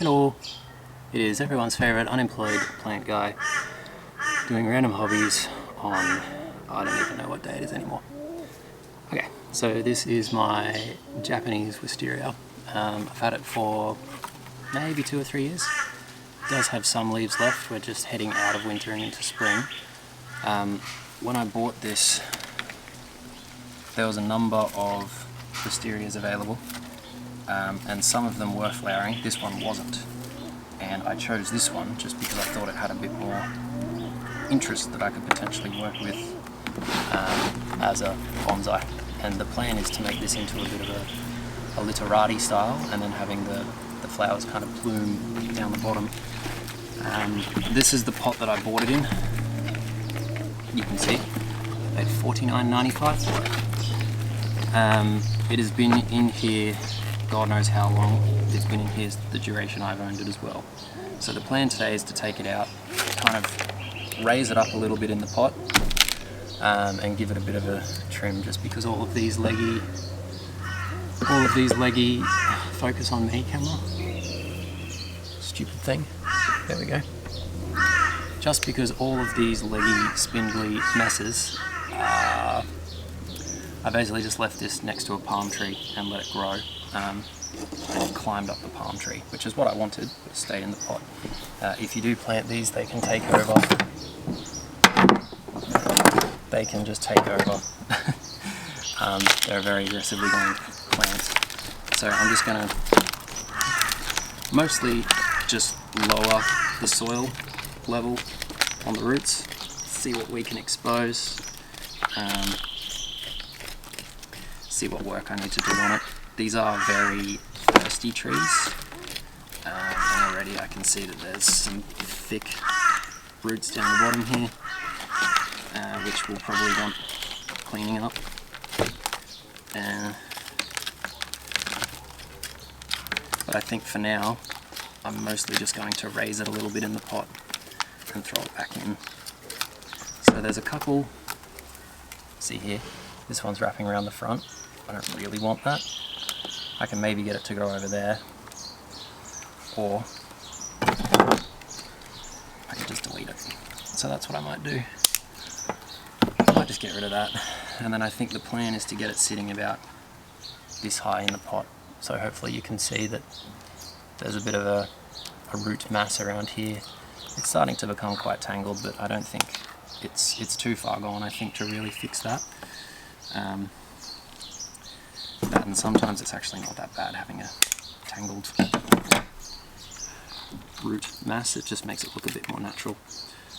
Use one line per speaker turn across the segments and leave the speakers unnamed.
Hello, it is everyone's favourite unemployed plant guy doing random hobbies on, I don't even know what day it is anymore. Okay, so this is my Japanese Wisteria. I've had it for maybe 2 or 3 years. It does have some leaves left, we're just heading out of winter and into spring. When I bought this, there was a number of Wisterias available. And some of them were flowering, this one wasn't. And I chose this one just because I thought it had a bit more interest that I could potentially work with as a bonsai. And the plan is to make this into a bit of a literati style, and then having the flowers kind of plume down the bottom. This is the pot that I bought it in. You can see, I paid $49.95 for it. It has been in here God knows how long. It's been in here the duration I've owned it as well. So the plan today is to take it out, kind of raise it up a little bit in the pot, and give it a bit of a trim, just because all of these leggy, focus on me camera, stupid thing, there we go. Just because all of these leggy, spindly messes, I basically just left this next to a palm tree and let it grow. And it climbed up the palm tree, which is what I wanted, but it stayed in the pot. If you do plant these, they can take over. They can just take over. They're very aggressively going plants. So I'm just going to mostly just lower the soil level on the roots, see what we can expose, see what work I need to do on it. These are very thirsty trees, and already I can see that there's some thick roots down the bottom here, which will probably want cleaning up. But I think for now, I'm mostly just going to raise it a little bit in the pot and throw it back in. So there's a couple, see here, this one's wrapping around the front. I don't really want that. I can maybe get it to go over there, or I can just delete it. So that's what I might do. I might just get rid of that, and then I think the plan is to get it sitting about this high in the pot. So hopefully you can see that there's a bit of a root mass around here. It's starting to become quite tangled, but I don't think it's too far gone, I think, to really fix that. And sometimes it's actually not that bad having a tangled root mass. It just makes it look a bit more natural.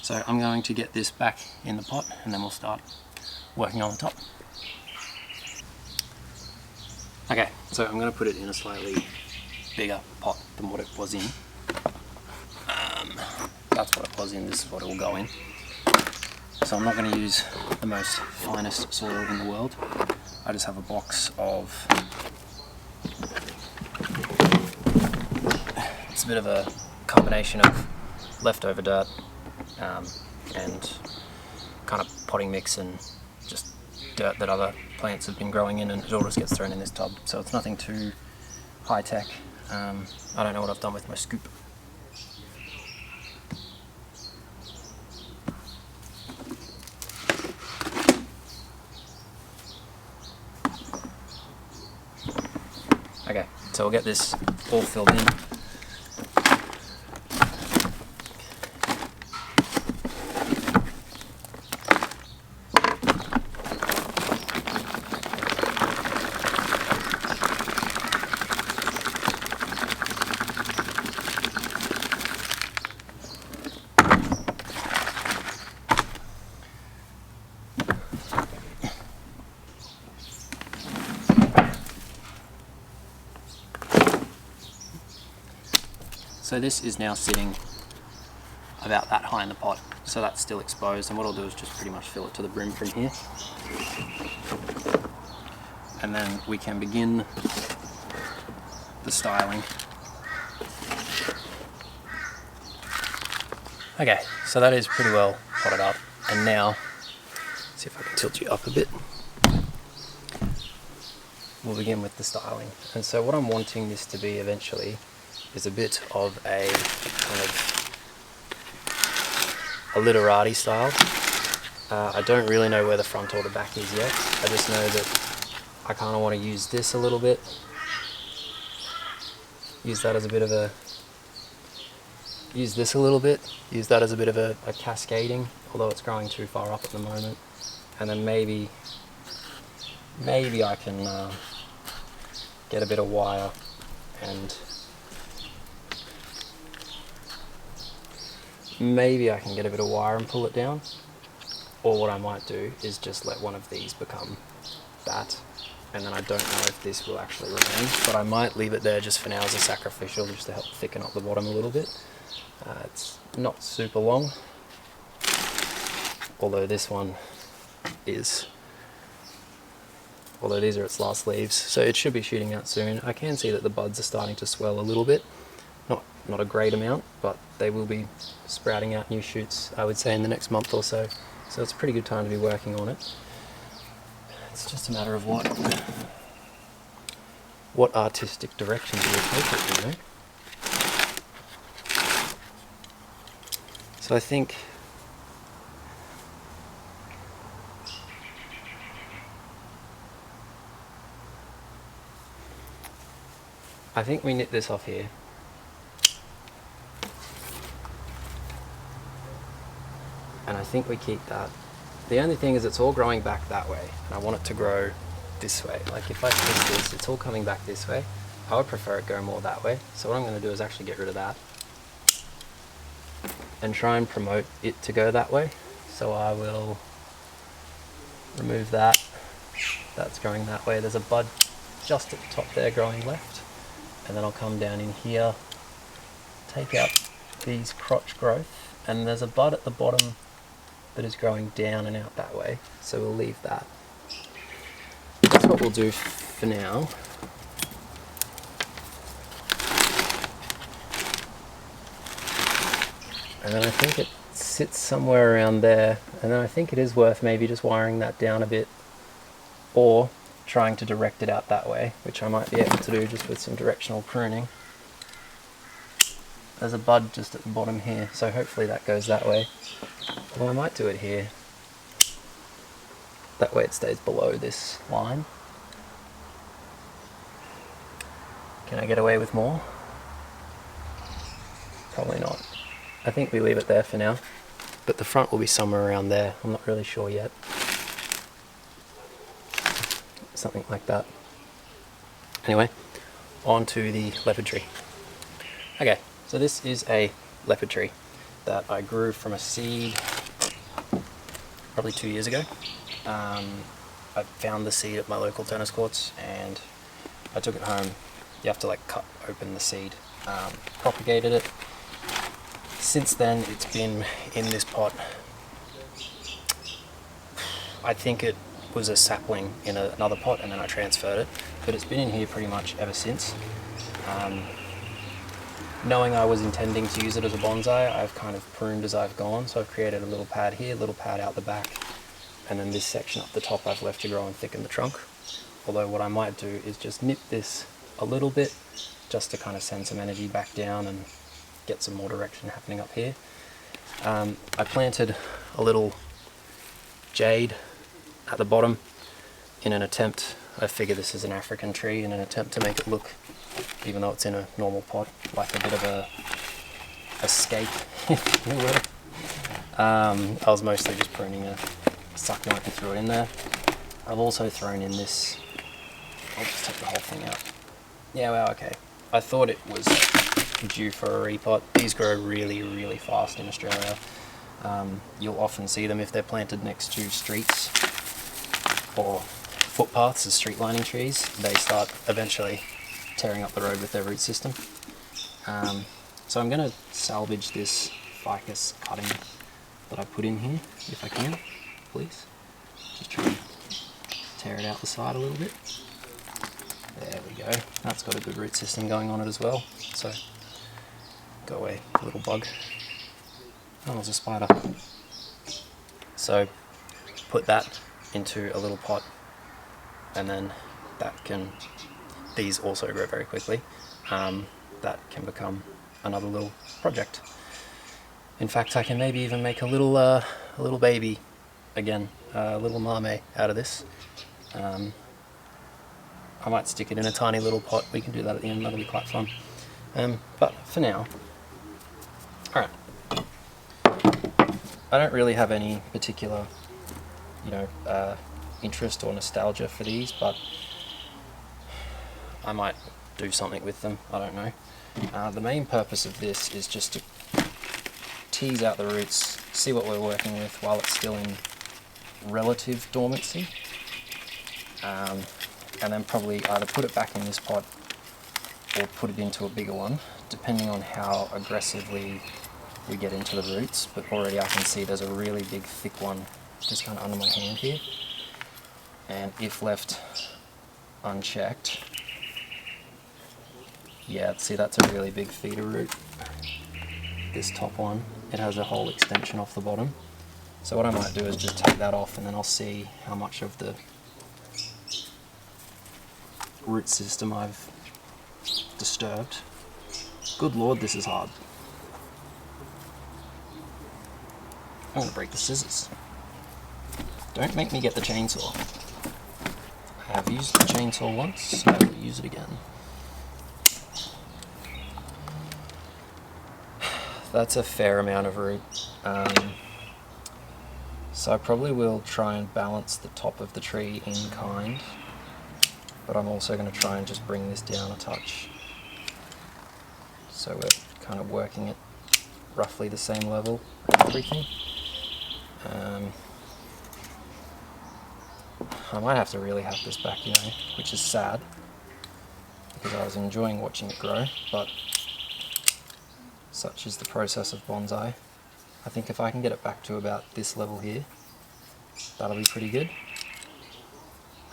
So I'm going to get this back in the pot, and then we'll start working on the top. Okay, so I'm going to put it in a slightly bigger pot than what it was in. That's what it was in, this is what it will go in. So I'm not going to use the most finest soil in the world. I just have a box of, it's a bit of a combination of leftover dirt and kind of potting mix and just dirt that other plants have been growing in, and it all just gets thrown in this tub. So it's nothing too high tech. I don't know what I've done with my scoop. Okay, so we'll get this all filled in. So this is now sitting about that high in the pot, so that's still exposed, and what I'll do is just pretty much fill it to the brim from here. And then we can begin the styling. Okay, so that is pretty well potted up, and now, see if I can tilt you up a bit. We'll begin with the styling. And so what I'm wanting this to be eventually is a bit of a kind of a literati style. I don't really know where the front or the back is yet. I just know that I kind of want to use this a little bit. Use that as a bit of a... Use this a little bit. Use that as a bit of a cascading, although it's growing too far up at the moment. And then maybe I can get a bit of wire and pull it down. Or what I might do is just let one of these become that, and then I don't know if this will actually remain, but I might leave it there just for now as a sacrificial, just to help thicken up the bottom a little bit. It's not super long, although this one is, although these are its last leaves, so it should be shooting out soon. I can see that the buds are starting to swell a little bit, not a great amount, but they will be sprouting out new shoots, I would say, in the next month or so. So it's a pretty good time to be working on it. It's just a matter of what artistic direction do you take it, you know? So I think we nip this off here. And I think we keep that. The only thing is it's all growing back that way, and I want it to grow this way. Like if I twist this, it's all coming back this way. I would prefer it go more that way. So what I'm going to do is actually get rid of that and try and promote it to go that way. So I will remove that. That's going that way. There's a bud just at the top there growing left. And then I'll come down in here, take out these crotch growth, and there's a bud at the bottom that is growing down and out that way, so we'll leave that. That's what we'll do for now. And then I think it sits somewhere around there, and then I think it is worth maybe just wiring that down a bit, or trying to direct it out that way, which I might be able to do just with some directional pruning. There's a bud just at the bottom here, so hopefully that goes that way. Well, I might do it here. That way it stays below this line. Can I get away with more? Probably not. I think we leave it there for now, but the front will be somewhere around there. I'm not really sure yet. Something like that. Anyway, on to the leopard tree. Okay, so this is a leopard tree that I grew from a seed probably 2 years ago. I found the seed at my local tennis courts and I took it home. You have to like cut open the seed, propagated it. Since then it's been in this pot. I think it was a sapling in another pot and then I transferred it, but it's been in here pretty much ever since. Knowing I was intending to use it as a bonsai, I've kind of pruned as I've gone, so I've created a little pad here, a little pad out the back, and then this section up the top I've left to grow and thicken the trunk. Although what I might do is just nip this a little bit, just to kind of send some energy back down and get some more direction happening up here. I planted a little jade at the bottom in an attempt, I figure this is an African tree, in an attempt to make it look, even though it's in a normal pot, like a bit of a skate, if you will. I was mostly just pruning a succulent and threw it in there. I've also thrown in this, I'll just take the whole thing out. Yeah, well, okay. I thought it was due for a repot. These grow really, really fast in Australia. You'll often see them if they're planted next to streets or footpaths as street lining trees. They start eventually tearing up the road with their root system. So I'm going to salvage this ficus cutting that I put in here, if I can, please. Just try and tear it out the side a little bit. There we go. That's got a good root system going on it as well. So, go away, little bug. Oh, there's a spider. So, put that into a little pot, and then that can, these also grow very quickly. that can become another little project. In fact, I can maybe even make a little baby again, a little mame out of this. I might stick it in a tiny little pot. We can do that at the end, that'll be quite fun. But for now, alright. I don't really have any particular, interest or nostalgia for these, but I might do something with them, I don't know. The main purpose of this is just to tease out the roots, see what we're working with while it's still in relative dormancy, and then probably either put it back in this pot or put it into a bigger one, depending on how aggressively we get into the roots. But already I can see there's a really big thick one just kind of under my hand here, and if left unchecked, yeah, see, that's a really big feeder root. This top one, it has a whole extension off the bottom. So what I might do is just take that off, and then I'll see how much of the root system I've disturbed. Good lord, this is hard. I'm going to break the scissors. Don't make me get the chainsaw. I have used the chainsaw once, so I will use it again. That's a fair amount of root. So I probably will try and balance the top of the tree in kind, but I'm also going to try and just bring this down a touch. So we're kind of working at roughly the same level and everything. I might have to really have this back, which is sad, because I was enjoying watching it grow, but such is the process of bonsai. I think if I can get it back to about this level here, that'll be pretty good.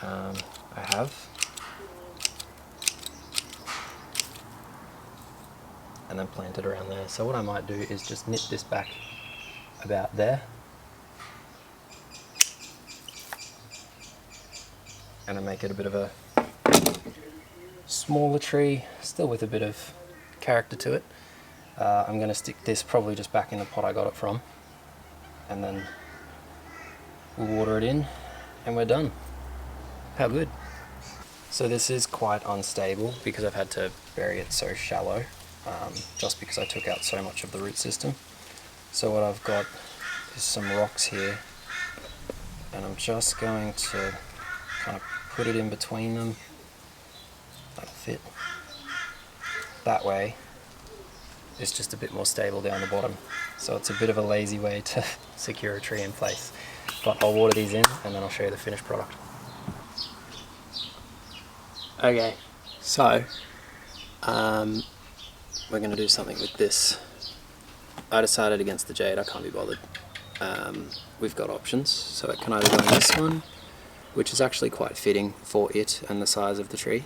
I have. And then plant it around there. So what I might do is just nip this back about there. And then make it a bit of a smaller tree, still with a bit of character to it. I'm going to stick this probably just back in the pot I got it from, and then we'll water it in and we're done. How good. So this is quite unstable because I've had to bury it so shallow, just because I took out so much of the root system. So what I've got is some rocks here, and I'm just going to kind of put it in between them. That'll fit. That way it's just a bit more stable down the bottom. So it's a bit of a lazy way to secure a tree in place. But I'll water these in and then I'll show you the finished product. Okay, so we're going to do something with this. I decided against the jade, I can't be bothered. We've got options, so it can either go in this one, which is actually quite fitting for it and the size of the tree,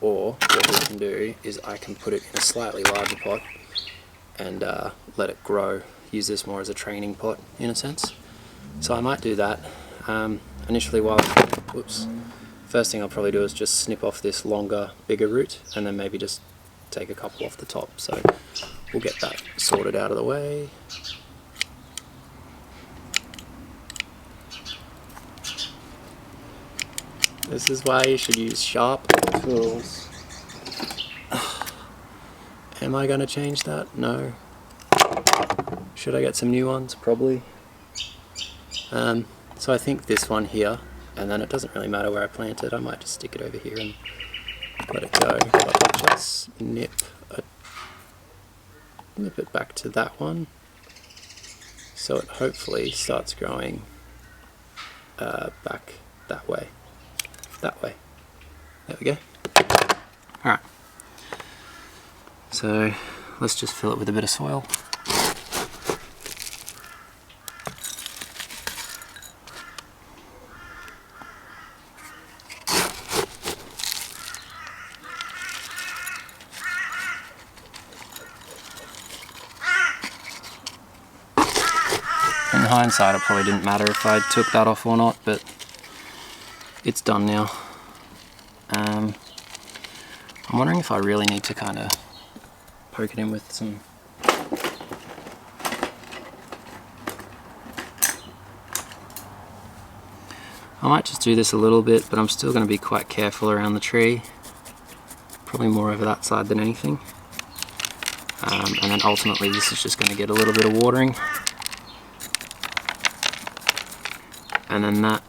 or what we can do is I can put it in a slightly larger pot and let it grow, use this more as a training pot in a sense. So I might do that. Initially, first thing I'll probably do is just snip off this longer, bigger root, and then maybe just take a couple off the top. So we'll get that sorted out of the way. This is why you should use sharp tools. Am I going to change that? No. Should I get some new ones? Probably. So I think this one here, and then it doesn't really matter where I plant it. I might just stick it over here and let it go. But I'll just nip it back to that one, so it hopefully starts growing back that way. That way. There we go. Alright. So let's just fill it with a bit of soil. In hindsight, it probably didn't matter if I took that off or not, but it's done now. I'm wondering if I really need to kind of poke it in with some I might just do this a little bit, but I'm still going to be quite careful around the tree. Probably more over that side than anything. And then ultimately this is just going to get a little bit of watering. And then that...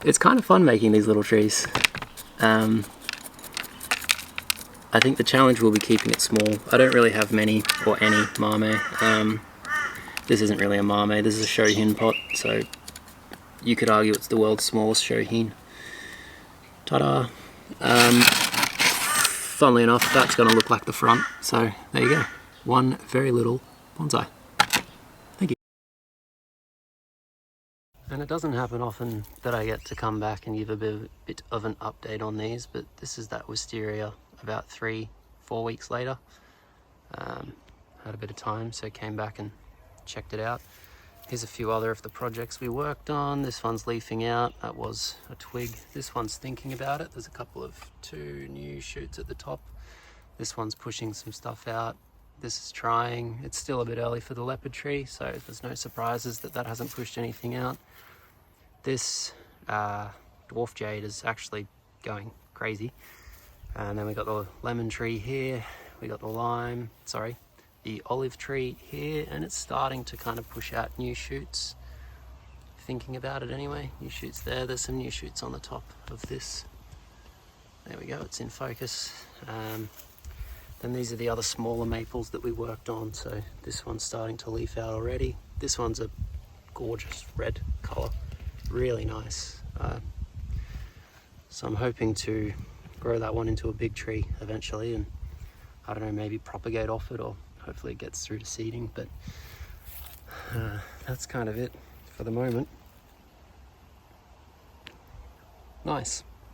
It's kind of fun making these little trees. I think the challenge will be keeping it small. I don't really have many or any mame. This isn't really a mame, this is a shohin pot, so you could argue it's the world's smallest shohin. Ta-da! Funnily enough, that's going to look like the front, so there you go. One very little bonsai. Thank you. And it doesn't happen often that I get to come back and give a bit of an update on these, but this is that Wisteria about 3-4 weeks later. Had a bit of time, so came back and checked it out. Here's a few other of the projects we worked on. This one's leafing out, that was a twig. This one's thinking about it. There's a couple of 2 new shoots at the top. This one's pushing some stuff out. This is trying. It's still a bit early for the leopard tree, so there's no surprises that that hasn't pushed anything out. This dwarf jade is actually going crazy. And then we got the lemon tree here. We got the the olive tree here, and it's starting to kind of push out new shoots. Thinking about it anyway, new shoots there. There's some new shoots on the top of this. There we go, it's in focus. Then these are the other smaller maples that we worked on. So this one's starting to leaf out already. This one's a gorgeous red color, really nice. So I'm hoping to grow that one into a big tree eventually, and I don't know, maybe propagate off it, or hopefully it gets through to seeding, but that's kind of it for the moment. Nice.